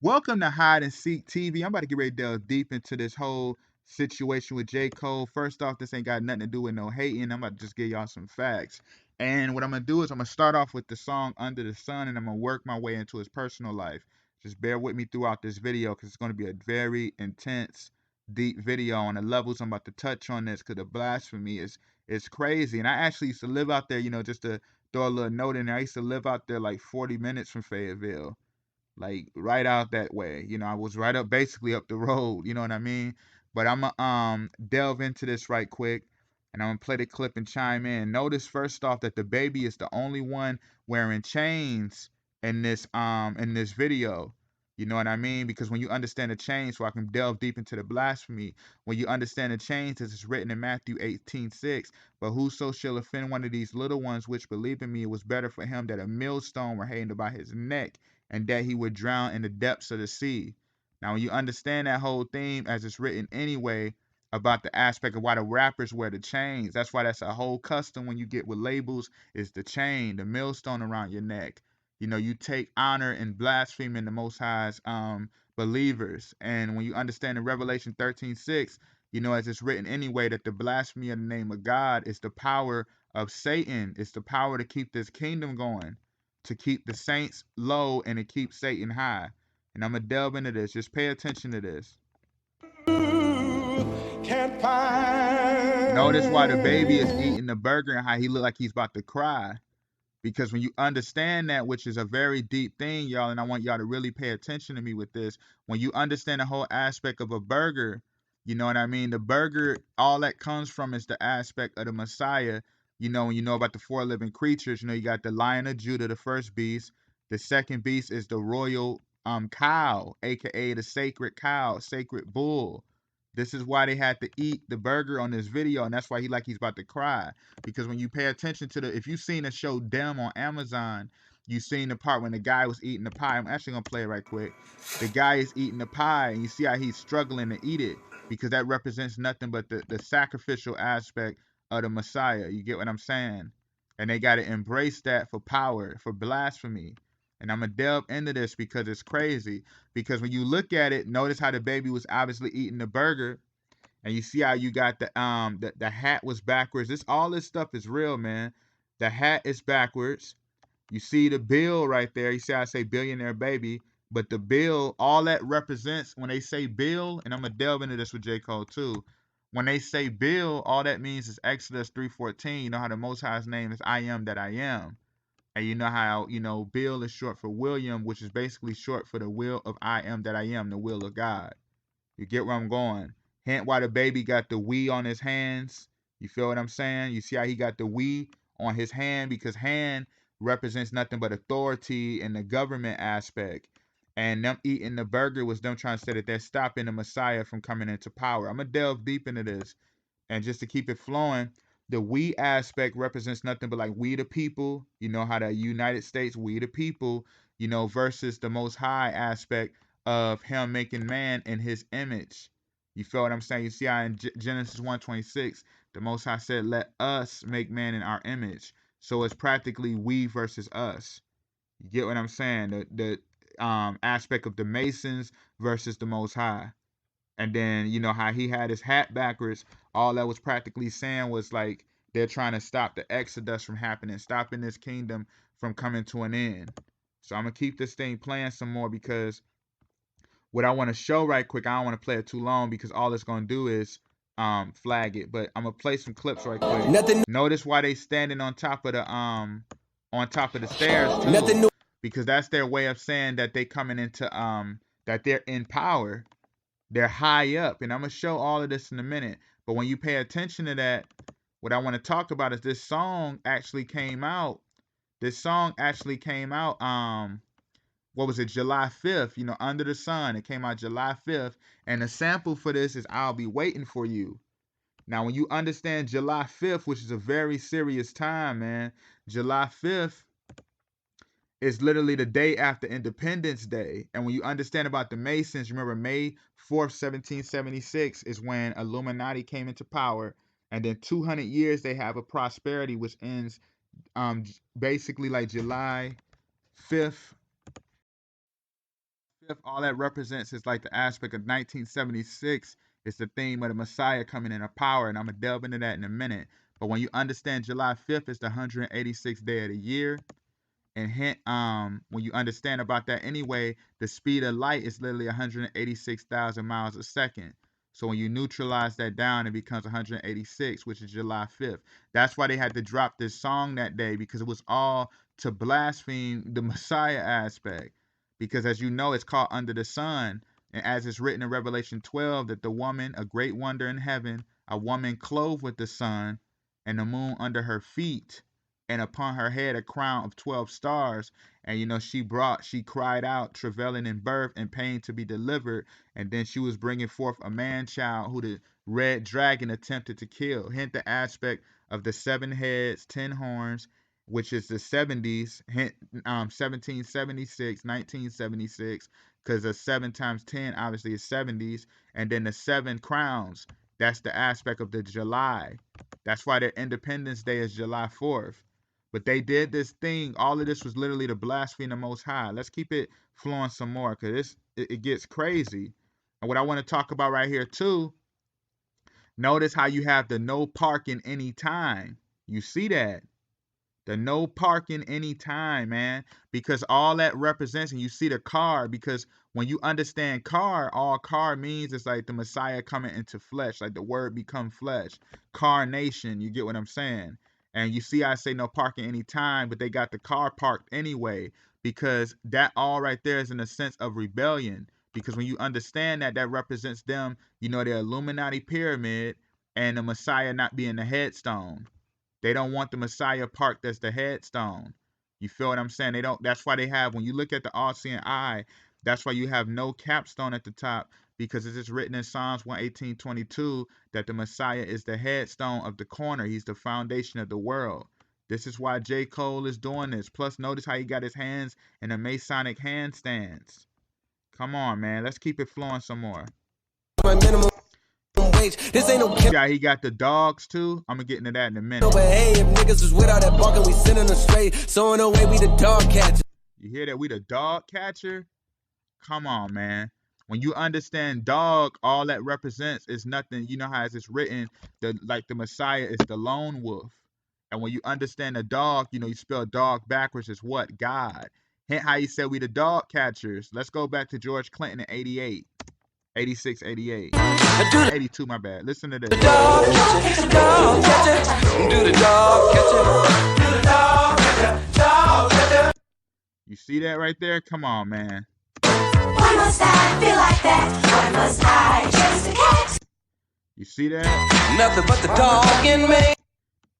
Welcome to Hide and Seek TV. I'm about to get ready to delve deep into this whole situation with J. Cole. First off, this ain't got nothing to do with no hating. I'm about to just give y'all some facts. And what I'm gonna do is I'm gonna start off with the song Under the Sun and I'm gonna work my way into his personal life. Just bear with me throughout this video because it's gonna be a very intense, deep video on the levels I'm about to touch on this because the blasphemy is crazy. And I actually used to live out there, just to throw a little note in there. I used to live out there like 40 minutes from Fayetteville, like right out that way. I was right up basically up the road, you know what I mean? But I'm gonna delve into this right quick and I'm gonna play the clip and chime in. Notice first off that the baby is the only one wearing chains in this video. You know what I mean? Because when you understand the chains, so I can delve deep into the blasphemy. When you understand the chains, as it's written in Matthew 18:6, but whoso shall offend one of these little ones which believe in me, it was better for him that a millstone were hanged about his neck and that he would drown in the depths of the sea. Now, when you understand that whole theme as it's written anyway, about the aspect of why the rappers wear the chains, that's why that's a whole custom when you get with labels, is the chain, the millstone around your neck. You take honor in blaspheming the Most High's believers. And when you understand in Revelation 13:6, as it's written anyway, that the blasphemy of the name of God is the power of Satan. It's the power to keep this kingdom going, to keep the saints low and to keep Satan high. And I'm going to delve into this. Just pay attention to this. Can't find. Notice why the baby is eating the burger and how he look like he's about to cry. Because when you understand that, which is a very deep thing, y'all, and I want y'all to really pay attention to me with this, when you understand the whole aspect of a burger, you know what I mean? The burger, all that comes from is the aspect of the Messiah. When you know about the four living creatures, you got the Lion of Judah, the first beast. The second beast is the royal cow, aka the sacred cow, sacred bull. This is why they had to eat the burger on this video, and that's why he's about to cry. Because when you pay attention to if you've seen the show Dem on Amazon, you've seen the part when the guy was eating the pie. I'm actually gonna play it right quick. The guy is eating the pie, and you see how he's struggling to eat it because that represents nothing but the sacrificial aspect of the Messiah. You get what I'm saying? And they got to embrace that for power, for blasphemy. And I'm gonna delve into this because it's crazy. Because when you look at it, notice how the baby was obviously eating the burger, and you see how you got the hat was backwards. All this stuff is real, man. The hat is backwards. You see the bill right there. You see how I say billionaire baby, but the bill, all that represents when they say bill, and I'm gonna delve into this with J. Cole too. When they say bill, all that means is Exodus 3:14. You know how the Most High's name is I am that I am. And you know how, Bill is short for William, which is basically short for the will of I am that I am, the will of God. You get where I'm going? Hint why the baby got the we on his hands. You feel what I'm saying? You see how he got the we on his hand, because hand represents nothing but authority and the government aspect. And them eating the burger was them trying to say that they're stopping the Messiah from coming into power. I'm going to delve deep into this. And just to keep it flowing, the we aspect represents nothing but like we the people, how the United States, we the people, versus the Most High aspect of him making man in his image. You feel what I'm saying? You see how in Genesis 1:26, the Most High said, let us make man in our image. So it's practically we versus us. You get what I'm saying? The aspect of the Masons versus the Most High. And then, how he had his hat backwards, all that was practically saying was like they're trying to stop the Exodus from happening, stopping this kingdom from coming to an end. So I'm going to keep this thing playing some more because what I want to show right quick, I don't want to play it too long because all it's going to do is flag it. But I'm going to play some clips right quick. Notice why they standing on top of the stairs too. Because that's their way of saying that they coming into that they're in power. They're high up, and I'm going to show all of this in a minute. But when you pay attention to that, what I want to talk about is this song actually came out. What was it, July 5th, Under the Sun. It came out July 5th, and the sample for this is I'll Be Waiting for You. Now, when you understand July 5th, which is a very serious time, man, July 5th is literally the day after Independence Day. And when you understand about the Masons, remember May 4th, 1776 is when Illuminati came into power. And then 200 years they have a prosperity, which ends basically like July 5th 5th, all that represents is like the aspect of 1976. It's the theme of the Messiah coming into power, and I'm gonna delve into that in a minute. But when you understand July 5th is the 186th day of the year, and when you understand about that anyway, the speed of light is literally 186,000 miles a second. So when you neutralize that down, it becomes 186, which is July 5th. That's why they had to drop this song that day, because it was all to blaspheme the Messiah aspect. Because as you know, it's called Under the Sun. And as it's written in Revelation 12, that the woman, a great wonder in heaven, a woman clothed with the sun and the moon under her feet, and upon her head a crown of 12 stars. And she cried out, travailing in birth and pain to be delivered. And then she was bringing forth a man child who the red dragon attempted to kill. Hint the aspect of the 7 heads, 10 horns, which is the 70s. Hint 1776, 1976, because the 7 times 10 obviously is 70s. And then the 7 crowns, that's the aspect of the July. That's why their Independence Day is July 4th. But they did this thing. All of this was literally to blaspheme the Most High. Let's keep it flowing some more, because it gets crazy. And what I want to talk about right here too, notice how you have the no parking anytime. You see that? The no parking anytime, man. Because all that represents, and you see the car, because when you understand car, all car means is like the Messiah coming into flesh, like the word become flesh. Carnation, you get what I'm saying? And you see I say no parking anytime, but they got the car parked anyway, because that all right there is in a sense of rebellion. Because when you understand that, that represents them, the Illuminati pyramid and the Messiah not being the headstone. They don't want the Messiah parked as the headstone. You feel what I'm saying? They don't. That's why they have, when you look at the all-seeing eye, that's why you have no capstone at the top, because it is written in Psalms 118:22 that the Messiah is the headstone of the corner. He's the foundation of the world. This is why J. Cole is doing this. Plus, notice how he got his hands in a Masonic handstands. Come on, man. Let's keep it flowing some more. This ain't no yeah, he got the dogs too. I'm gonna get into that in a minute. But hey, if niggas was without that barking, we sending them straight. So in a way, we the dog catcher. You hear that? We the dog catcher? Come on, man. When you understand dog, all that represents is nothing. You know how it's written, like the Messiah is the lone wolf. And when you understand a dog, you spell dog backwards is what? God. Hint how he said we the dog catchers. Let's go back to George Clinton in 88. 86, 88. 82, my bad. Listen to this. Do the dog catcher. Do the dog catcher. Do the dog catcher. You see that right there? Come on, man. Why must I feel like that? Why must I chase the cat? You see that? Nothing but the dog in me.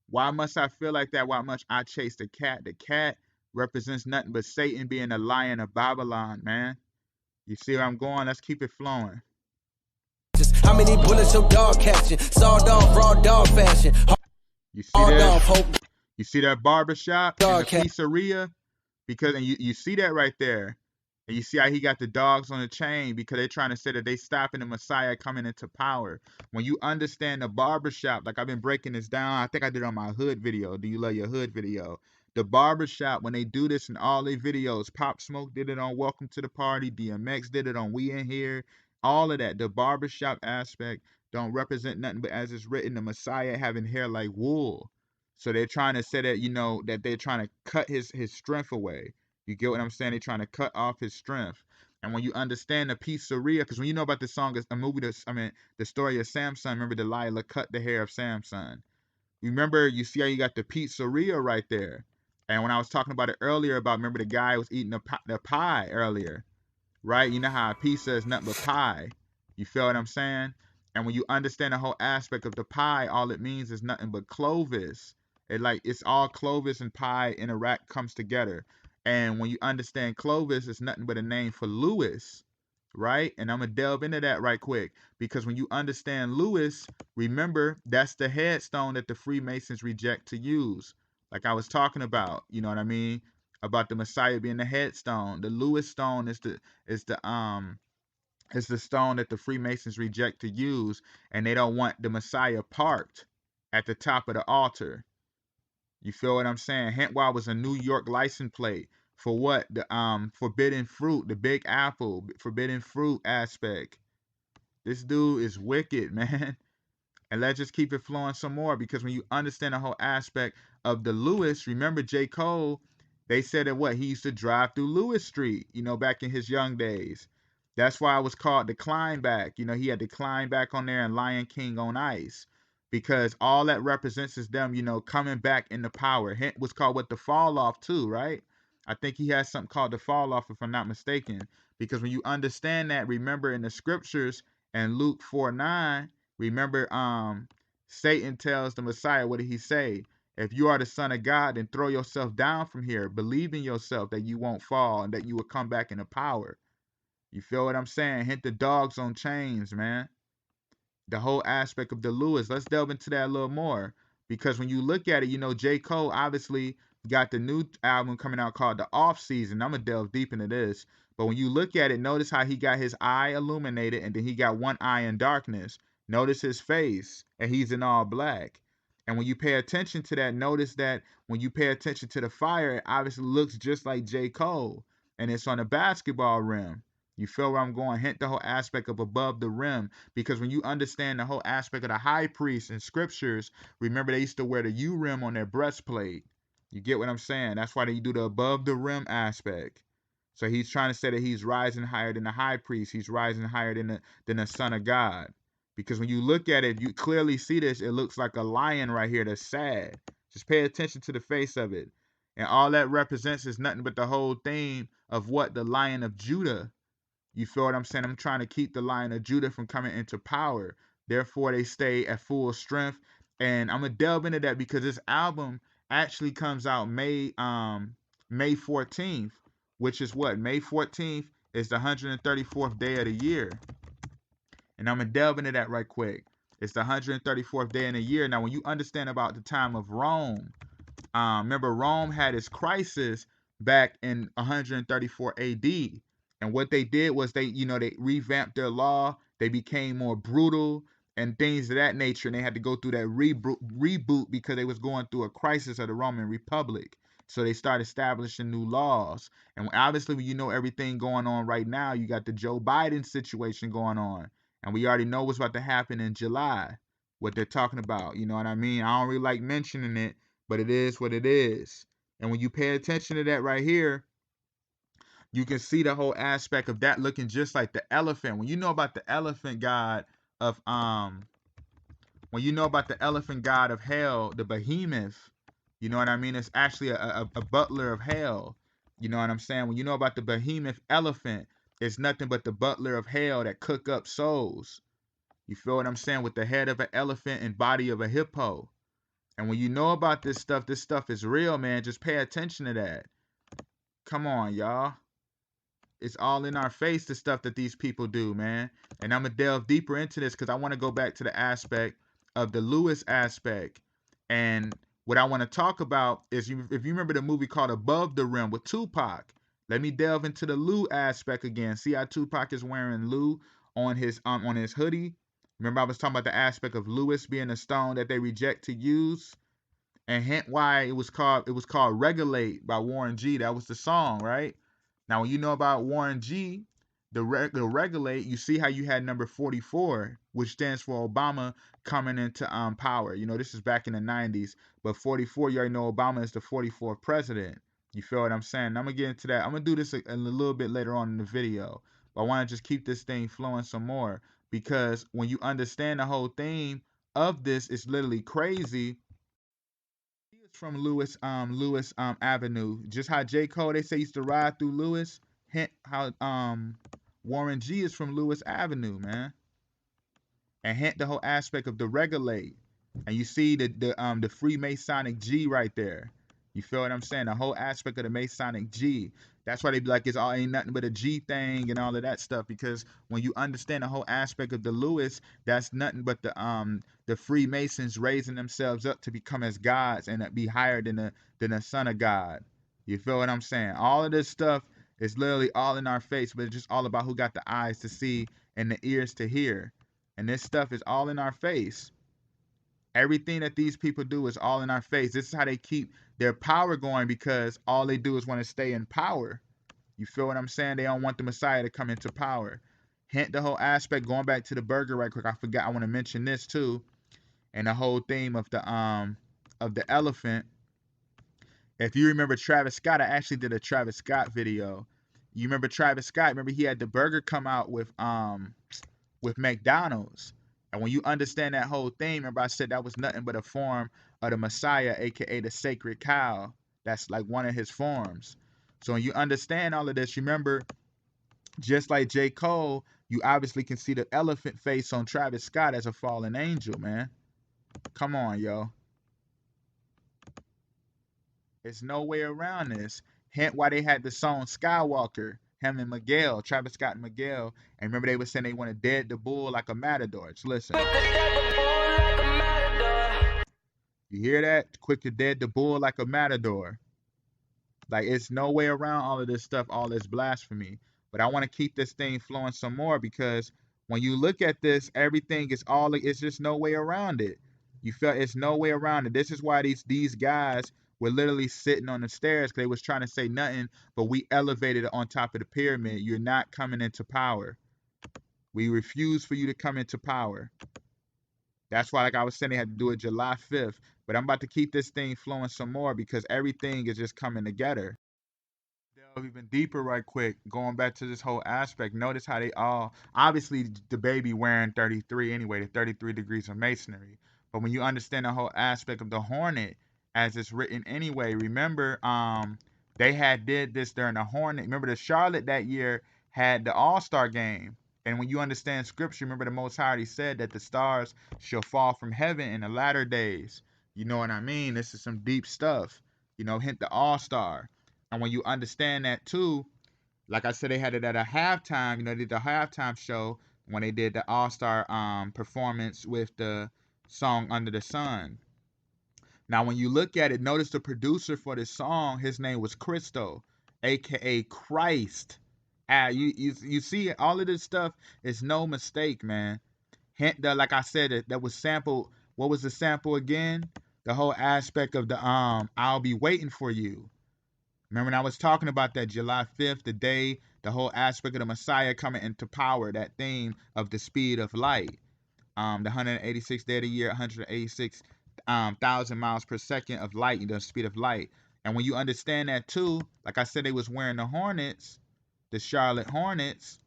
Why must I feel like that? Why must I chase the cat? The cat represents nothing but Satan being the lion of Babylon, man. You see where I'm going? Let's keep it flowing. How many bullets your dog catching? Sawed off, raw dog fashion. You see that? You see that barbershop and the pizzeria? And you see that right there. And you see how he got the dogs on the chain, because they're trying to say that they stopping the Messiah coming into power. When you understand the barbershop, like I've been breaking this down, I think I did it on my hood video. Do you love your hood video? The barbershop, when they do this in all their videos, Pop Smoke did it on Welcome to the Party, DMX did it on We In Here, all of that, the barbershop aspect don't represent nothing but, as it's written, the Messiah having hair like wool. So they're trying to say that, that they're trying to cut his strength away. You get what I'm saying? They're trying to cut off his strength. And when you understand the pizzeria, because when you know about the song, a movie, the story of Samson, remember Delilah cut the hair of Samson. Remember, you see how you got the pizzeria right there. And when I was talking about it earlier, remember the guy was eating the pie earlier, right? You know how a pizza is nothing but pie. You feel what I'm saying? And when you understand the whole aspect of the pie, all it means is nothing but Clovis. It's all Clovis and pie comes together. And when you understand Clovis, it's nothing but a name for Lewis, right? And I'm going to delve into that right quick, because when you understand Lewis, remember, that's the headstone that the Freemasons reject to use. Like I was talking about, you know what I mean? About the Messiah being the headstone. The Lewis stone is the stone that the Freemasons reject to use, and they don't want the Messiah parked at the top of the altar. You feel what I'm saying? Hentwa was a New York license plate for what? The forbidden fruit, the big apple, forbidden fruit aspect. This dude is wicked, man. And let's just keep it flowing some more, because when you understand the whole aspect of the Lewis, remember J. Cole, they said that what? He used to drive through Lewis Street, back in his young days. That's why it was called the climb back. He had to climb back on there and Lion King on Ice, because all that represents is them, coming back into power. Hint was called what? The fall off too, right? I think he has something called the fall off, if I'm not mistaken. Because when you understand that, remember in the scriptures and Luke 4:9, remember, Satan tells the Messiah, what did he say? If you are the Son of God, then throw yourself down from here. Believe in yourself that you won't fall and that you will come back into power. You feel what I'm saying? Hit the dogs on chains, man. The whole aspect of the Lewis. Let's delve into that a little more. Because when you look at it, J. Cole obviously got the new album coming out called The Off Season. I'm going to delve deep into this. But when you look at it, notice how he got his eye illuminated and then he got one eye in darkness. Notice his face, and he's in all black. And when you pay attention to that, notice that when you pay attention to the fire, it obviously looks just like J. Cole. And it's on a basketball rim. You feel where I'm going? Hint the whole aspect of above the rim. Because when you understand the whole aspect of the high priest in scriptures, remember they used to wear the U rim on their breastplate. You get what I'm saying? That's why they do the above the rim aspect. So he's trying to say that he's rising higher than the high priest. He's rising higher than the Son of God. Because when you look at it, you clearly see this. It looks like a lion right here that's sad. Just pay attention to the face of it. And all that represents is nothing but the whole theme of what? The Lion of Judah. You feel what I'm saying? I'm trying to keep the Lion of Judah from coming into power. Therefore, they stay at full strength. And I'm gonna delve into that because this album actually comes out May 14th, which is what? May 14th is the 134th day of the year. And I'm gonna delve into that right quick. It's the 134th day in a year. Now, when you understand about the time of Rome, remember Rome had its crisis back in 134 AD. And what they did was they revamped their law. They became more brutal and things of that nature. And they had to go through that reboot because they was going through a crisis of the Roman Republic. So they started establishing new laws. And obviously, when you know everything going on right now, you got the Joe Biden situation going on. And we already know what's about to happen in July, what they're talking about. You know what I mean? I don't really like mentioning it, but it is what it is. And when you pay attention to that right here, you can see the whole aspect of that looking just like the elephant. When you know about the elephant god of when you know about the elephant god of hell, the behemoth, you know what I mean? It's actually a butler of hell. You know what I'm saying? When you know about the behemoth elephant, it's nothing but the butler of hell that cook up souls. You feel what I'm saying? With the head of an elephant and body of a hippo. And when you know about this stuff is real, man. Just pay attention to that. Come on, y'all. It's all in our face, the stuff that these people do, man. And I'm going to delve deeper into this because I want to go back to the aspect of the Lewis aspect. And what I want to talk about is, if you remember the movie called Above the Rim with Tupac, let me delve into the Lou aspect again. See how Tupac is wearing Lou on his hoodie? Remember I was talking about the aspect of Lewis being a stone that they reject to use? And hint why it was called Regulate by Warren G. That was the song, right? Now, when you know about Warren G, the Regulate, you see how you had number 44, which stands for Obama coming into power. This is back in the 90s, but 44, you already know Obama is the 44th president. You feel what I'm saying? I'm going to get into that. I'm going to do this a little bit later on in the video, but I want to just keep this thing flowing some more, because when you understand the whole theme of this, it's literally crazy. From Lewis Avenue. Just how J. Cole, they say, used to ride through Lewis. Hint how Warren G is from Lewis Avenue, man. And hint the whole aspect of the Regulate. And you see the Freemasonic G right there. You feel what I'm saying? The whole aspect of the Masonic G. That's why they be like, it's all ain't nothing but a G thing and all of that stuff. Because when you understand the whole aspect of the Lewis, that's nothing but the Freemasons raising themselves up to become as gods and be higher than the Son of God. You feel what I'm saying? All of this stuff is literally all in our face, but it's just all about who got the eyes to see and the ears to hear. And this stuff is all in our face. Everything that these people do is all in our face. This is how they keep their power going, because all they do is want to stay in power. You feel what I'm saying? They don't want the Messiah to come into power. Hint the whole aspect, going back to the burger right quick, I forgot, I want to mention this too. And the whole theme of the elephant. If you remember Travis Scott, I actually did a Travis Scott video. You remember Travis Scott? Remember he had the burger come out with McDonald's. And when you understand that whole thing, remember I said that was nothing but a form of the Messiah, aka the sacred cow. That's like one of his forms. So when you understand all of this, remember, just like J. Cole, you obviously can see the elephant face on Travis Scott as a fallen angel, man. Come on, yo. There's no way around this. Hence why they had the song Skywalker, him and Miguel, Travis Scott and Miguel. And remember they were saying they want to dead the bull like a matador. Just listen. You hear that? Quick to dead the bull like a matador. Like, it's no way around all of this stuff, all this blasphemy. But I want to keep this thing flowing some more, because when you look at this, everything is all, it's just no way around it. You feel it's no way around it. This is why these guys were literally sitting on the stairs, because they was trying to say nothing, but we elevated it on top of the pyramid. You're not coming into power. We refuse for you to come into power. That's why, like I was saying, they had to do it July 5th. But I'm about to keep this thing flowing some more, because everything is just coming together. Delve even deeper right quick, going back to this whole aspect. Notice how they all, obviously the baby wearing 33 anyway, the 33 degrees of masonry. But when you understand the whole aspect of the hornet, as it's written anyway, remember they had did this during the hornet. Remember the Charlotte that year had the All-Star game. And when you understand scripture, remember the Most High already said that the stars shall fall from heaven in the latter days. You know what I mean? This is some deep stuff. You know, hint the All-Star. And when you understand that too, like I said, they had it at a halftime. You know, they did the halftime show when they did the All-Star performance with the song Under the Sun. Now, when you look at it, notice the producer for this song, his name was Christo, a.k.a. Christ. You see, all of this stuff is no mistake, man. Hint that, like I said, that was sampled. What was the sample again? The whole aspect of the I'll be waiting for you. Remember when I was talking about that July 5th, the day, the whole aspect of the Messiah coming into power, that theme of the speed of light. The 186 day of the year, 186,000 miles per second of light, the speed of light. And when you understand that too, like I said, they was wearing the Hornets, the Charlotte Hornets.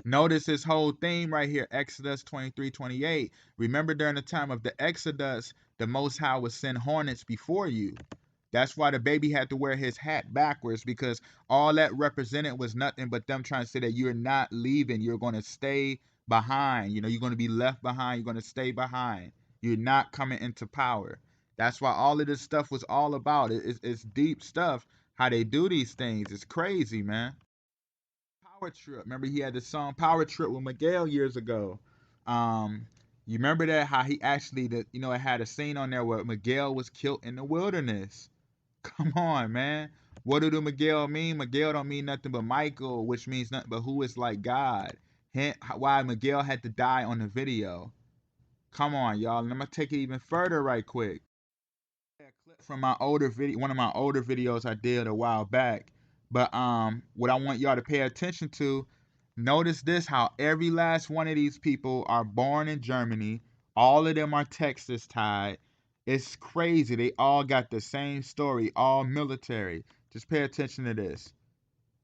Notice this whole theme right here, Exodus 23:28. Remember during the time of the Exodus, the Most High would send hornets before you. That's why the baby had to wear his hat backwards, because all that represented was nothing but them trying to say that you're not leaving. You're going to stay behind. You know, you're going to be left behind. You're going to stay behind. You're not coming into power. That's why all of this stuff was all about. It's deep stuff, how they do these things. It's crazy, man. Power Trip. Remember he had the song Power Trip with Miguel years ago. You remember that, how he actually, it had a scene on there where Miguel was killed in the wilderness. Come on, man. What do the Miguel mean? Miguel don't mean nothing but Michael, which means nothing but who is like God. Hence why Miguel had to die on the video. Come on, y'all. And I'm going to take it even further right quick. A clip from my older video, one of my older videos I did a while back. But what I want y'all to pay attention to, notice this, how every last one of these people are born in Germany. All of them are Texas tied. It's crazy. They all got the same story, all military. Just pay attention to this.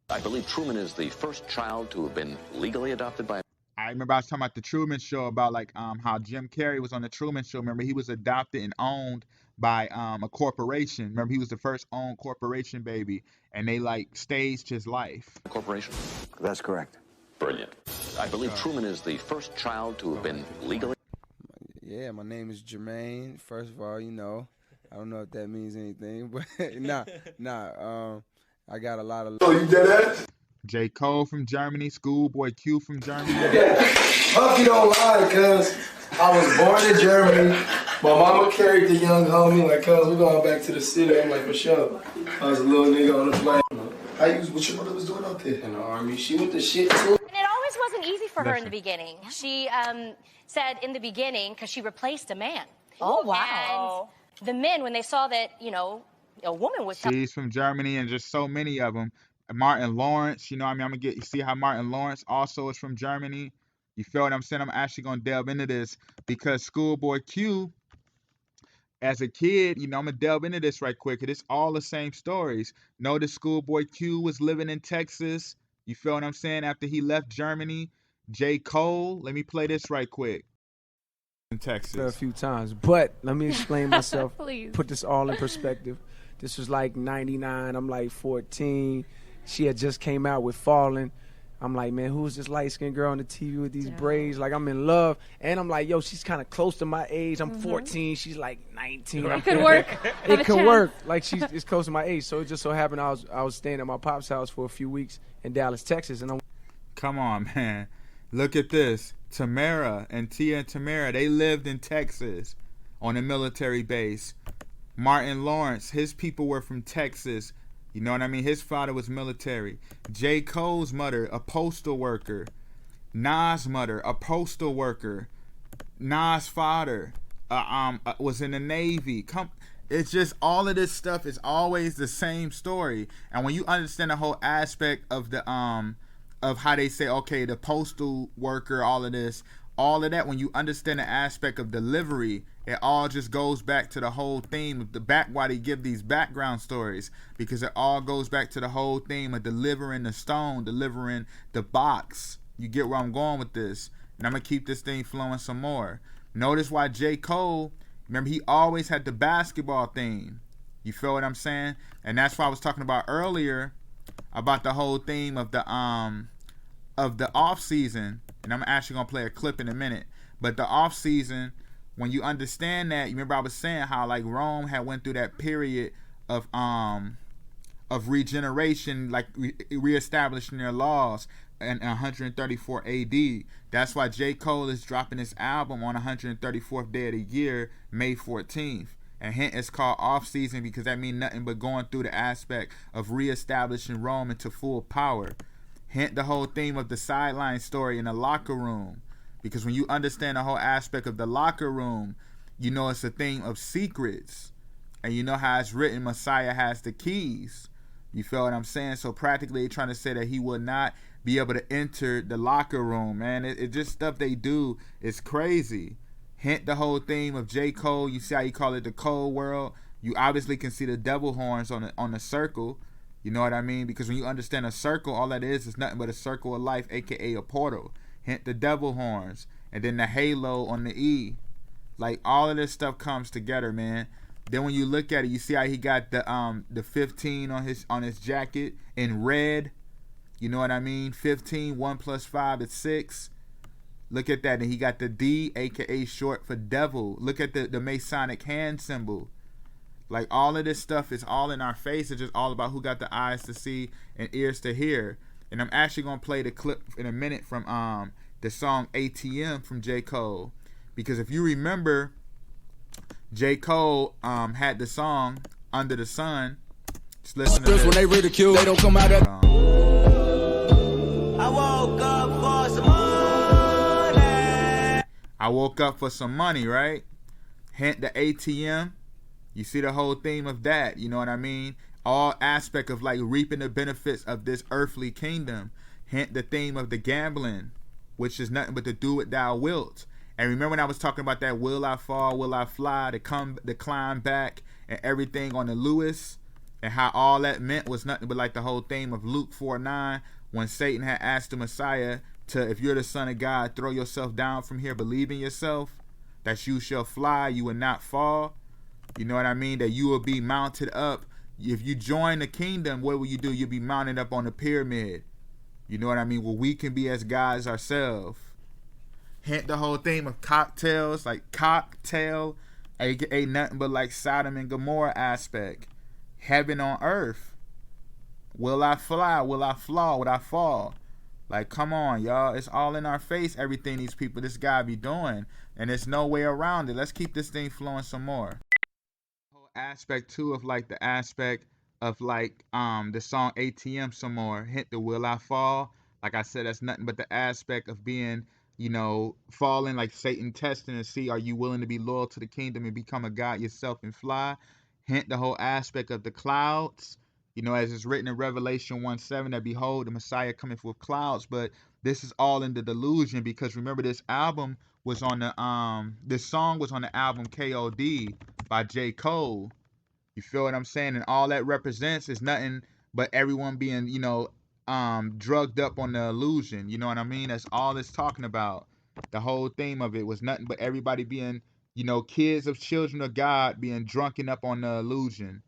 I believe Truman is the first child to have been legally adopted by... I remember I was talking about the Truman Show, about like how Jim Carrey was on the Truman Show. Remember, he was adopted and owned by a corporation. Remember, he was the first owned corporation baby, and they like staged his life. Corporation. That's correct. Brilliant. I believe Truman is the first child to have been legally... Yeah, my name is Jermaine. First of all, I don't know if that means anything, but I got a lot of... Oh, you did that? J. Cole from Germany, Schoolboy Q from Germany. Fuck, you don't lie, cuz I was born in Germany. My mama carried the young homie, like, cuz we're going back to the city. I'm like, for sure. I was a little nigga on the plane. What your brother was doing out there? In the army. She went to shit too. And it always wasn't easy for for her in Listen. the beginning. She said in the beginning, because she replaced a man. Oh, wow. And the men, when they saw that, you know, a woman was She's from Germany, and just so many of them. Martin Lawrence, you know what I mean? I'm gonna get you see how Martin Lawrence also is from Germany. You feel what I'm saying? I'm actually gonna delve into this because Schoolboy Q, as a kid, you know, I'm gonna delve into this right quick. It's all the same stories. Notice Schoolboy Q was living in Texas. You feel what I'm saying? After he left Germany, J. Cole. Let me play this right quick. In A Texas. few times, but let me explain myself. Please. Put this all in perspective. This was like 99. I'm like 14. She had just came out with Falling. I'm like, man, who's this light-skinned girl on the TV with these braids? Like, I'm in love. And I'm like, yo, she's kind of close to my age. I'm 14. She's like 19. It could work. It could work. Like, it's close to my age. So it just so happened I was staying at my pop's house for a few weeks in Dallas, Texas. And Come on, man. Look at this. Tamara and Tia and Tamara, they lived in Texas on a military base. Martin Lawrence, his people were from Texas. You know what I mean? His father was military. J. Cole's mother, a postal worker. Nas' mother, a postal worker. Nas' father was in the Navy. It's just all of this stuff is always the same story. And when you understand the whole aspect of the of how they say, okay, the postal worker, all of that, when you understand the aspect of delivery, it all just goes back to the whole theme of the back, why they give these background stories, because it all goes back to the whole theme of delivering the stone, delivering the box. You get where I'm going with this. And I'm going to keep this thing flowing some more. Notice why J. Cole, remember, he always had the basketball theme. You feel what I'm saying? And that's why I was talking about earlier about the whole theme of the off season, and I'm actually gonna play a clip in a minute. But the off season, when you understand that, you remember I was saying how like Rome had went through that period of regeneration, like reestablishing their laws in 134 AD. That's why J. Cole is dropping his album on 134th day of the year, May 14th. And hence it's called off season because that means nothing but going through the aspect of reestablishing Rome into full power. Hint the whole theme of the sideline story in the locker room. Because when you understand the whole aspect of the locker room, you know it's a theme of secrets. And you know how it's written, Messiah has the keys. You feel what I'm saying? So practically they're trying to say that he would not be able to enter the locker room, man. It just stuff they do is crazy. Hint the whole theme of J. Cole. You see how you call it the Cole world? You obviously can see the devil horns on the circle. You know what I mean? Because when you understand a circle, all that is nothing but a circle of life, aka a portal. Hint the devil horns. And then the halo on the E. Like all of this stuff comes together, man. Then when you look at it, you see how he got the 15 on his jacket in red. You know what I mean? 15, 1 plus 5 is 6. Look at that. And he got the D, aka short for devil. Look at the Masonic hand symbol. Like all of this stuff is all in our face. It's just all about who got the eyes to see and ears to hear. And I'm actually gonna play the clip in a minute from the song ATM from J. Cole. Because if you remember, J. Cole had the song Under the Sun. Just listen to this. When they ridicule, they don't come out of. I woke up for some money. I woke up for some money, right? Hint the ATM. You see the whole theme of that, you know what I mean? All aspect of like reaping the benefits of this earthly kingdom. Hint the theme of the gambling, which is nothing but to do what thou wilt. And remember when I was talking about that will I fall, will I fly, to climb back and everything on the Lewis, and how all that meant was nothing but like the whole theme of Luke 4:9, when Satan had asked the Messiah to, if you're the Son of God, throw yourself down from here, believe in yourself, that you shall fly, you will not fall. You know what I mean? That you will be mounted up. If you join the kingdom, what will you do? You'll be mounted up on the pyramid. You know what I mean? Well, we can be as gods ourselves. Hint the whole theme of cocktails, like cocktail, aka nothing but like Sodom and Gomorrah aspect. Heaven on earth. Will I fly? Will I flaw? Will I fall? Like, come on, y'all. It's all in our face, everything these people, this guy be doing. And there's no way around it. Let's keep this thing flowing some more. Aspect too of like the aspect of like the song ATM some more. Hint the will I fall. Like I said, that's nothing but the aspect of being, falling like Satan testing to see, are you willing to be loyal to the kingdom and become a God yourself and fly? Hint the whole aspect of the clouds, as it's written in Revelation 1:7, that behold, the Messiah cometh with clouds. But this is all in the delusion, because remember, this song was on the album KOD by J. Cole. You feel what I'm saying? And all that represents is nothing but everyone being, drugged up on the illusion. You know what I mean? That's all it's talking about. The whole theme of it was nothing but everybody being, kids of children of God being drunken up on the illusion.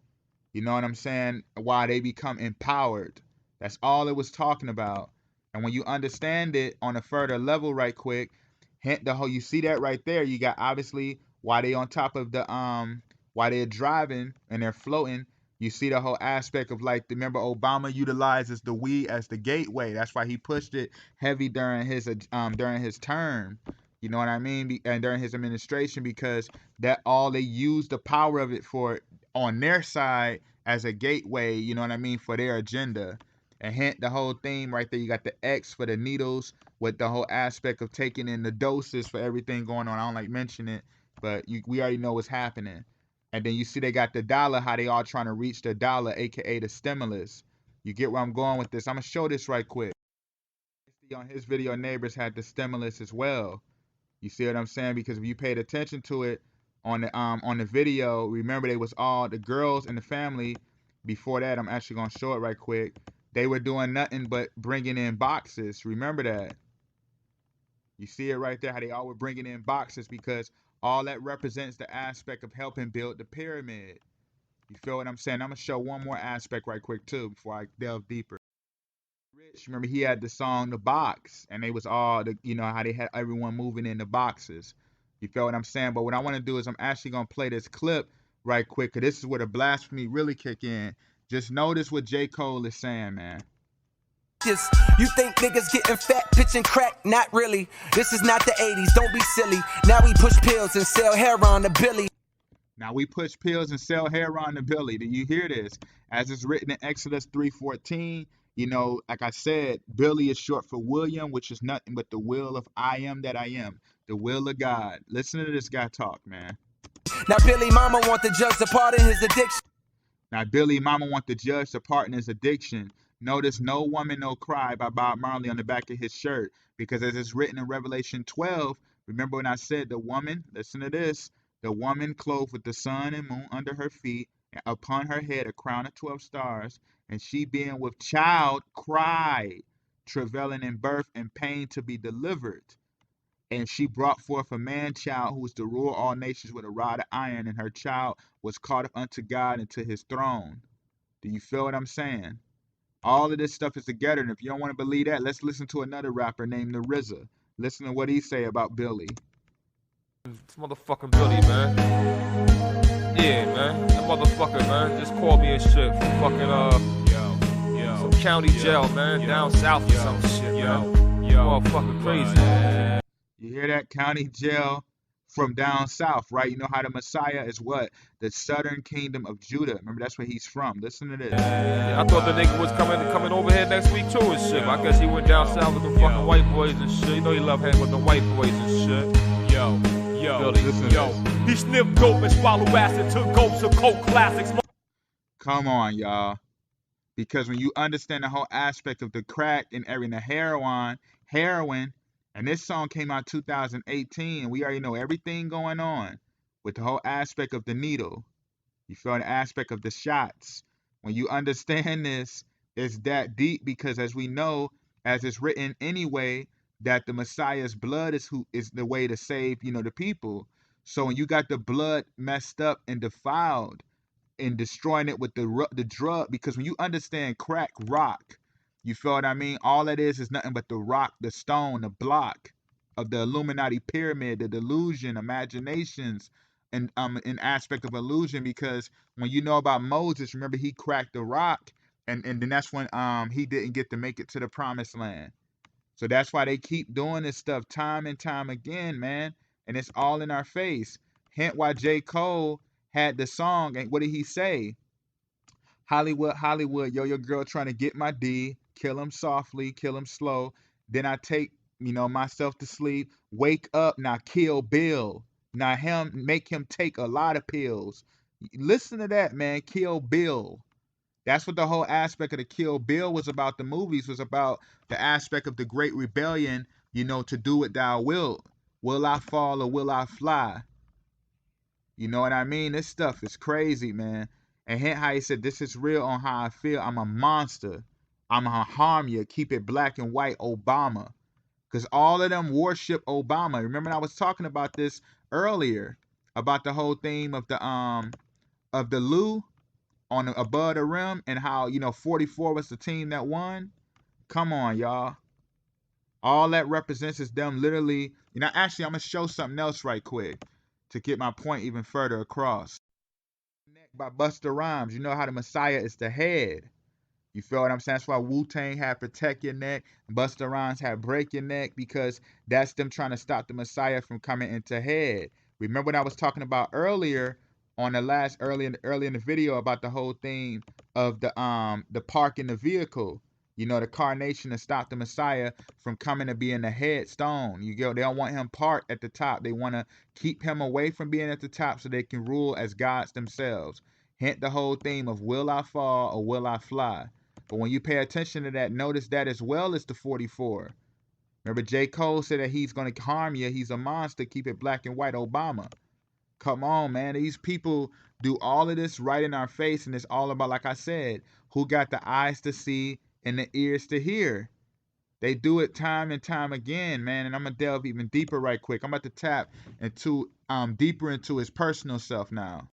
You know what I'm saying? Why they become empowered. That's all it was talking about. And when you understand it on a further level right quick, hint the whole, you see that right there, you got obviously why they on top of the why they're driving and they're floating. You see the whole aspect of, like, remember Obama utilizes the we as the gateway. That's why he pushed it heavy during his term. You know what I mean? And during his administration, because that all they used the power of it for on their side as a gateway, you know what I mean, for their agenda. And hint the whole theme right there, you got the X for the needles with the whole aspect of taking in the doses for everything going on. I don't like mentioning it, but we already know what's happening. And then you see they got the dollar, how they all trying to reach the dollar, aka the stimulus. You get where I'm going with this. I'm gonna show this right quick. On his video, Neighbors had the stimulus as well. You see what I'm saying? Because if you paid attention to it on the video, remember they was all the girls in the family. Before that, I'm actually gonna show it right quick. They were doing nothing but bringing in boxes. Remember that? You see it right there, how they all were bringing in boxes, because all that represents the aspect of helping build the pyramid. You feel what I'm saying? I'm gonna show one more aspect right quick too before I delve deeper. Rich, remember he had the song "The Box," and they was all how they had everyone moving in the boxes. You feel what I'm saying? But what I want to do is I'm actually gonna play this clip right quick, cause this is where the blasphemy really kick in. Just notice what J. Cole is saying, man. You think niggas getting fat, pitching crack? Not really. This is not the 80s, don't be silly. Now we push pills and sell heroin to Billy. Now we push pills and sell heroin to Billy. Do you hear this? As it's written in Exodus 3:14, like I said, Billy is short for William, which is nothing but the will of I am that I am, the will of God. Listen to this guy talk, man. Now Billy mama want the judge to pardon his addiction. Now Billy mama want the judge to pardon his addiction. Notice No Woman, No Cry by Bob Marley on the back of his shirt. Because as it's written in Revelation 12, remember when I said the woman, listen to this, the woman clothed with the sun and moon under her feet, and upon her head a crown of 12 stars, and she being with child cried, travailing in birth and pain to be delivered. And she brought forth a man child who was to rule all nations with a rod of iron, and her child was caught up unto God and to his throne. Do you feel what I'm saying? All of this stuff is together, and if you don't want to believe that, let's listen to another rapper named the RZA. Listen to what he say about Billy. It's motherfucking Billy, man. Yeah, man. That motherfucker, man, just called me and shit. Fucking, some county jail, man, down south or some shit, man. Motherfucking crazy. You hear that? County jail from down south, right? You know how the Messiah is what? The southern kingdom of Judah. Remember, that's where he's from. Listen to this. Yeah, I thought the nigga was coming over here next week too and shit. I guess he went down south with the fucking white boys and shit. You know he love hanging with the white boys and shit. Billy, he sniffed dope and swallowed acid, took gulps of coke classics. Come on, y'all. Because when you understand the whole aspect of the crack and everything, the heroin, and this song came out 2018, and we already know everything going on with the whole aspect of the needle. You feel the aspect of the shots. When you understand this, it's that deep, because as we know, as it's written anyway, that the Messiah's blood is the way to save, the people. So when you got the blood messed up and defiled and destroying it with the drug, because when you understand crack rock, you feel what I mean? All that is nothing but the rock, the stone, the block of the Illuminati pyramid, the delusion, imaginations, and an aspect of illusion. Because when you know about Moses, remember he cracked the rock, and then that's when he didn't get to make it to the promised land. So that's why they keep doing this stuff time and time again, man. And it's all in our face. Hint why J. Cole had the song, and what did he say? Hollywood, Hollywood, yo, your girl trying to get my D. kill him softly, kill him slow. Then I take, myself to sleep. Wake up, now kill Bill. Now make him take a lot of pills. Listen to that, man. Kill Bill. That's what the whole aspect of the Kill Bill was about. The movies was about the aspect of the Great Rebellion, to do what thou wilt. Will I fall or will I fly? You know what I mean? This stuff is crazy, man. And hence how he said, this is real on how I feel. I'm a monster. I'm going to harm you. Keep it black and white, Obama. Because all of them worship Obama. Remember I was talking about this earlier, about the whole theme of the Lou on above the rim, and how 44 was the team that won. Come on, y'all. All that represents is them literally. Actually, I'm gonna show something else right quick to get my point even further across. By Busta Rhymes, you know how the Messiah is the head. You feel what I'm saying? That's why Wu-Tang had Protect Your Neck, Busta Rhymes had Break Your Neck, because that's them trying to stop the Messiah from coming into head. Remember what I was talking about earlier on the last early in the video about the whole thing of the park in the vehicle. The carnation to stop the Messiah from coming to being the headstone. They don't want him parked at the top. They want to keep him away from being at the top so they can rule as gods themselves. Hint the whole theme of will I fall or will I fly? But when you pay attention to that, notice that as well as the 44. Remember, J. Cole said that he's going to harm you. He's a monster. Keep it black and white, Obama. Come on, man. These people do all of this right in our face, and it's all about, like I said, who got the eyes to see and the ears to hear. They do it time and time again, man. And I'm going to delve even deeper right quick. I'm about to tap into deeper into his personal self now.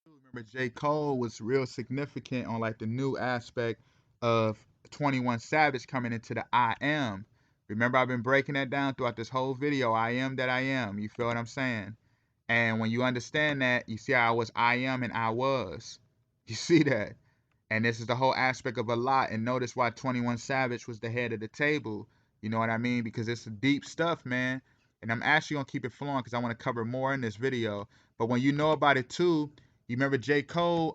Remember, J. Cole was real significant on like the new aspect of 21 Savage coming into the I am. Remember, I've been breaking that down throughout this whole video. I am that I am. You feel what I'm saying? And when you understand that, you see how I was I am and I was. You see that? And this is the whole aspect of a lot. And notice why 21 Savage was the head of the table. You know what I mean? Because it's deep stuff, man. And I'm actually going to keep it flowing because I want to cover more in this video. But when you know about it too, you remember J. Cole,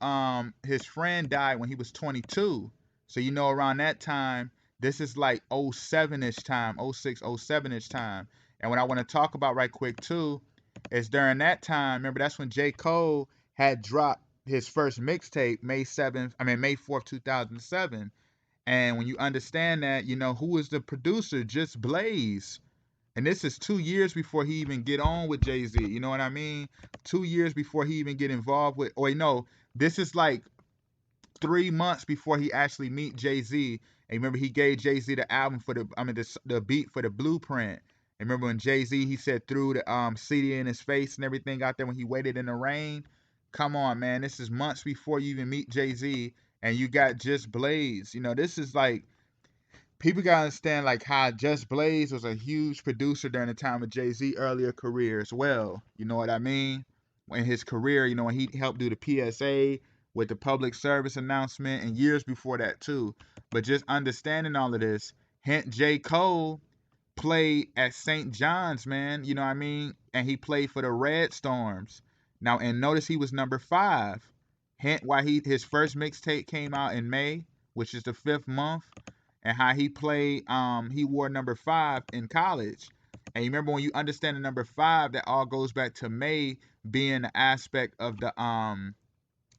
his friend died when he was 22. So around that time, this is like 07-ish time, 06, 07-ish time. And what I want to talk about right quick too is during that time, remember that's when J. Cole had dropped his first mixtape, May 4th, 2007. And when you understand that, who was the producer? Just Blaze. And this is 2 years before he even get on with Jay-Z. You know what I mean? 2 years before he even get involved with, this is like 3 months before he actually meet Jay-Z. And remember, he gave Jay-Z the album for the beat for the Blueprint. And remember when Jay-Z, he said threw the CD in his face and everything out there when he waited in the rain? Come on, man. This is months before you even meet Jay-Z. And you got Just Blaze. This is like, people gotta understand like how Just Blaze was a huge producer during the time of Jay-Z earlier career as well. You know what I mean? In his career, when he helped do the PSA with the public service announcement, and years before that too. But just understanding all of this, hint J. Cole played at St. John's, man. You know what I mean? And he played for the Red Storms. Now, and notice he was number 5. Hint why his first mixtape came out in May, which is the 5th month. And how he played, he wore number 5 in college. And you remember when you understand the number 5, that all goes back to May being the aspect of the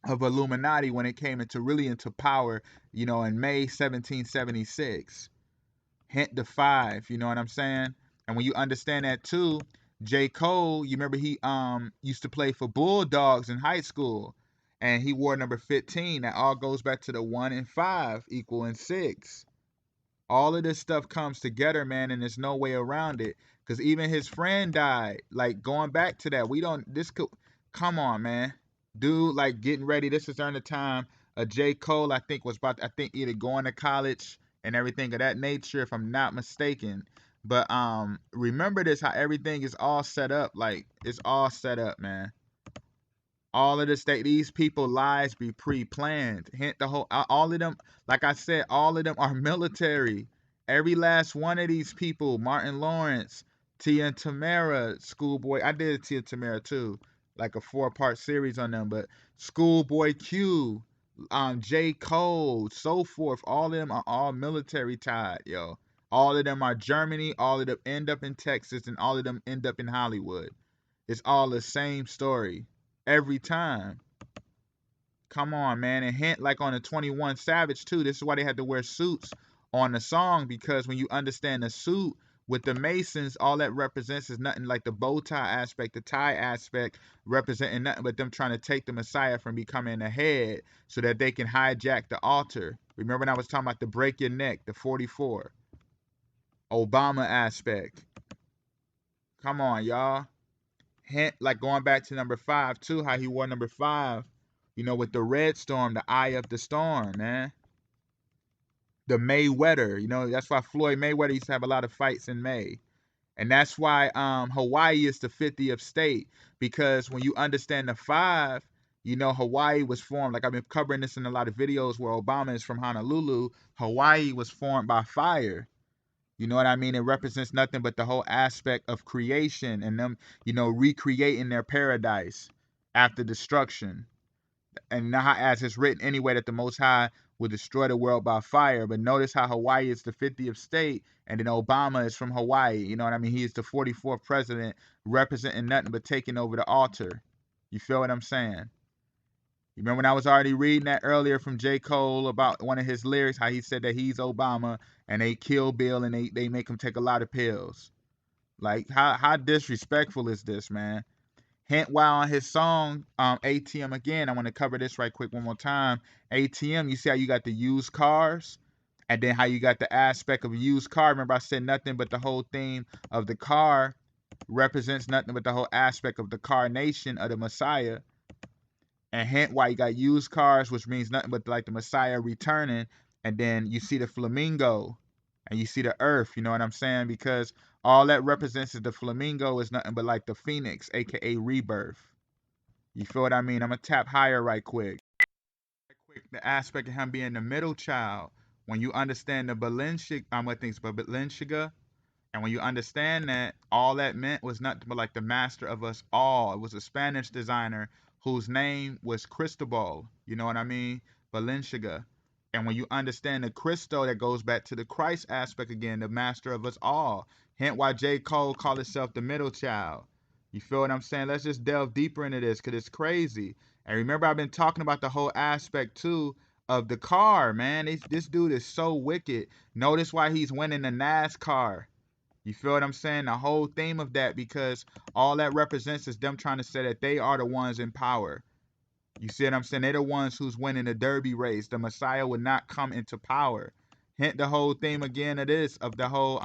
of Illuminati when it came into power, in May 1776. Hint the 5, you know what I'm saying? And when you understand that too, J. Cole, you remember he used to play for Bulldogs in high school, and he wore number 15. That all goes back to the 1 and 5 equaling 6. All of this stuff comes together, man, and there's no way around it. Because even his friend died. Like, going back to that, come on, man. Dude, like, getting ready. This is during the time J. Cole, I think either going to college and everything of that nature, if I'm not mistaken. But remember this, how everything is all set up. Like, it's all set up, man. All of these people lives be pre-planned. Hint all of them, like I said, all of them are military. Every last one of these people, Martin Lawrence, Tia and Tamara, Schoolboy. I did Tia and Tamara too, like a 4-part series on them. But Schoolboy Q, J. Cole, so forth. All of them are all military tied, yo. All of them are Germany. All of them end up in Texas, and all of them end up in Hollywood. It's all the same story every time. Come on, man. And hint like on the 21 Savage too. This is why they had to wear suits on the song, because when you understand the suit with the Masons, all that represents is nothing like the bow tie aspect, the tie aspect representing nothing but them trying to take the Messiah from becoming the head so that they can hijack the altar. Remember when I was talking about the break your neck, the 44 Obama aspect. Come on, y'all. Hint like going back to number 5 too, how he wore number 5. You know, with the red storm, the eye of the storm, man. The Mayweather, you know, that's why Floyd Mayweather used to have a lot of fights in May. And that's why Hawaii is the 50th state, because when you understand the 5, you know, Hawaii was formed, like I've been covering this in a lot of videos where Obama is from Honolulu. Hawaii was formed by fire. You know what I mean? It represents nothing but the whole aspect of creation and them, you know, recreating their paradise after destruction. And not as it's written anyway that the Most High will destroy the world by fire. But notice how Hawaii is the 50th state, and then Obama is from Hawaii. You know what I mean? He is the 44th president, representing nothing but taking over the altar. You feel what I'm saying? You remember when I was already reading that earlier from J. Cole about one of his lyrics, how he said that he's Obama and they kill Bill and they make him take a lot of pills. Like, how disrespectful is this, man? Hint while on his song, ATM again, I want to cover this right quick one more time. ATM, you see how you got the used cars? And then how you got the aspect of a used car. Remember I said nothing but the whole theme of the car represents nothing but the whole aspect of the carnation of the Messiah. And hint why you got used cars, which means nothing but like the Messiah returning. And then you see the flamingo and you see the earth, you know what I'm saying? Because all that represents is the flamingo is nothing but like the phoenix, aka rebirth. You feel what I mean? I'm gonna tap higher right quick. The aspect of him being the middle child. When you understand the Balenciaga, and when you understand that, all that meant was nothing but like the master of us all. It was a Spanish designer whose name was Cristobal. You know what I mean? Balenciaga. And when you understand the Christo, that goes back to the Christ aspect again, the master of us all. Hence why J. Cole called himself the middle child. You feel what I'm saying? Let's just delve deeper into this because it's crazy. And remember, I've been talking about the whole aspect too of the car, man. This dude is so wicked. Notice why he's winning the NASCAR. You feel what I'm saying? The whole theme of that, because all that represents is them trying to say that they are the ones in power. You see what I'm saying? They're the ones who's winning the derby race. The Messiah would not come into power. Hint the whole theme again of this, of the whole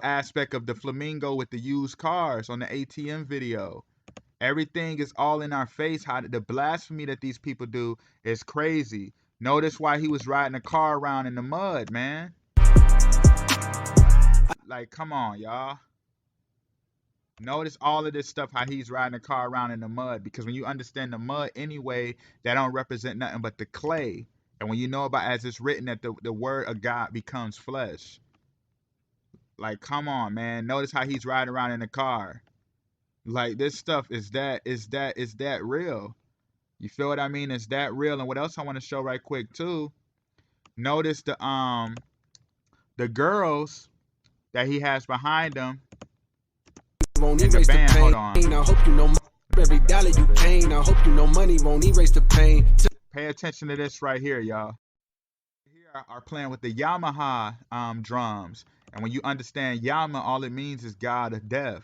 aspect of the flamingo with the used cars on the ATM video. Everything is all in our face. How the blasphemy that these people do is crazy. Notice why he was riding a car around in the mud, man. Like, come on, y'all. Notice all of this stuff, how he's riding a car around in the mud, because when you understand the mud anyway, that don't represent nothing but the clay. And when you know about, as it's written, that the word of God becomes flesh. Like, come on, man. Notice how he's riding around in the car. Like, this stuff is that real. You feel what I mean? It's that real. And what else I want to show right quick too. Notice the girls that he has behind him in the band. Hold on. I hope you know every dollar you gain. I hope you know money won't erase the pain. Pay attention to this right here, y'all. Here are playing with the Yamaha drums. And when you understand Yama, all it means is God of death.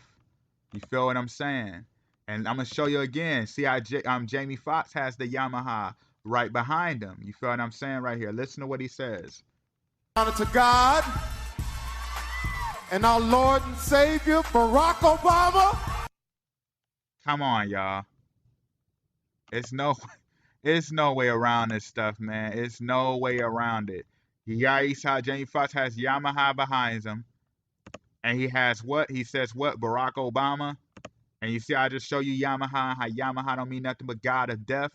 You feel what I'm saying? And I'm going to show you again. See how Jamie Foxx has the Yamaha right behind him. You feel what I'm saying right here? Listen to what he says. Honor to God and our Lord and Savior, Barack Obama. Come on, y'all. It's no way around this stuff, man. It's no way around it. You saw Jamie Foxx has Yamaha behind him. And he has what? He says what? Barack Obama. And you see, I just show you Yamaha, how Yamaha don't mean nothing but God of death.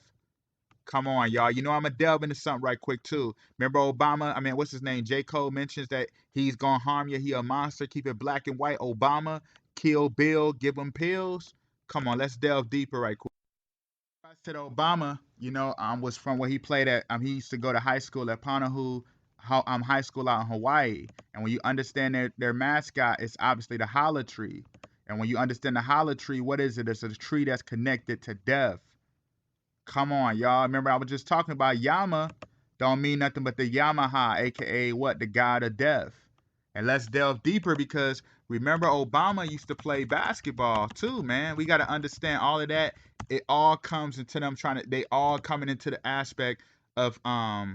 Come on, y'all. You know I'm going to delve into something right quick, too. Remember Obama? What's his name? J. Cole mentions that he's going to harm you. He a monster. Keep it black and white. Obama, kill Bill, give him pills. Come on, let's delve deeper right quick. I said Obama was from where he played at. He used to go to high school at Panahu, high school out in Hawaii. And when you understand their mascot, it's obviously the holla tree. And when you understand the holla tree, what is it? It's a tree that's connected to death. Come on, y'all. Remember, I was just talking about Yama. Don't mean nothing but the Yamaha, aka what? The god of death. And let's delve deeper because remember Obama used to play basketball too, man. We got to understand all of that. It all comes into them they all coming into the aspect of all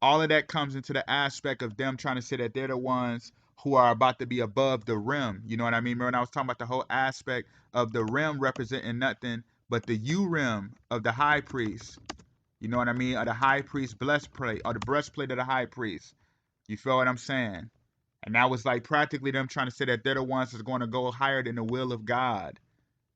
of that comes into the aspect of them trying to say that they're the ones who are about to be above the rim. You know what I mean? Remember when I was talking about the whole aspect of the rim representing nothing but the U rim of the high priest. You know what I mean? Or the high priest breastplate, or the breastplate of the high priest. You feel what I'm saying? And that was like practically them trying to say that they're the ones that's going to go higher than the will of God.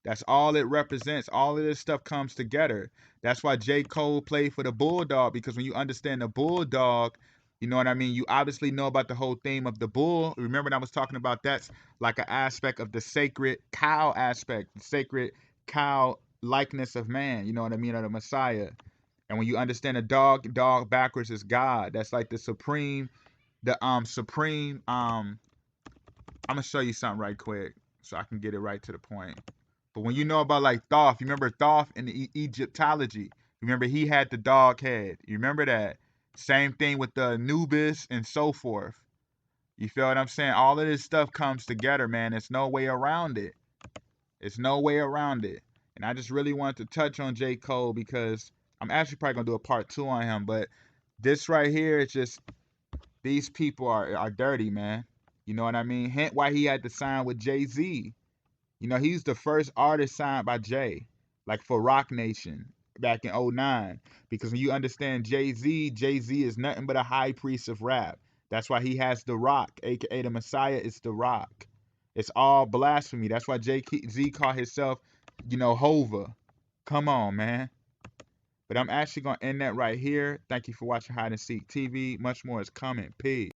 That's all it represents. All of this stuff comes together. That's why J. Cole played for the Bulldog, because when you understand the Bulldog, you know what I mean? You obviously know about the whole theme of the bull. Remember when I was talking about that's like an aspect of the sacred cow aspect, the sacred cow likeness of man, you know what I mean, of the Messiah. And when you understand the dog backwards is God. That's like the supreme, I'm gonna show you something right quick so I can get it right to the point. But when you know about like Thoth, you remember Thoth in the Egyptology. Remember he had the dog head. You remember that? Same thing with the Anubis and so forth. You feel what I'm saying? All of this stuff comes together, man. There's no way around it. It's no way around it. And I just really wanted to touch on J. Cole because I'm actually probably gonna do a part 2 on him. But this right here is just, these people are dirty, man. You know what I mean? Hence why he had to sign with Jay-Z. You know, he's the first artist signed by Jay, like for Rock Nation back in 2009. Because when you understand Jay-Z is nothing but a high priest of rap. That's why he has The Rock, aka the Messiah is The Rock. It's all blasphemy. That's why Jay-Z called himself, Hova. Come on, man. But I'm actually going to end that right here. Thank you for watching Hide and Seek TV. Much more is coming. Peace.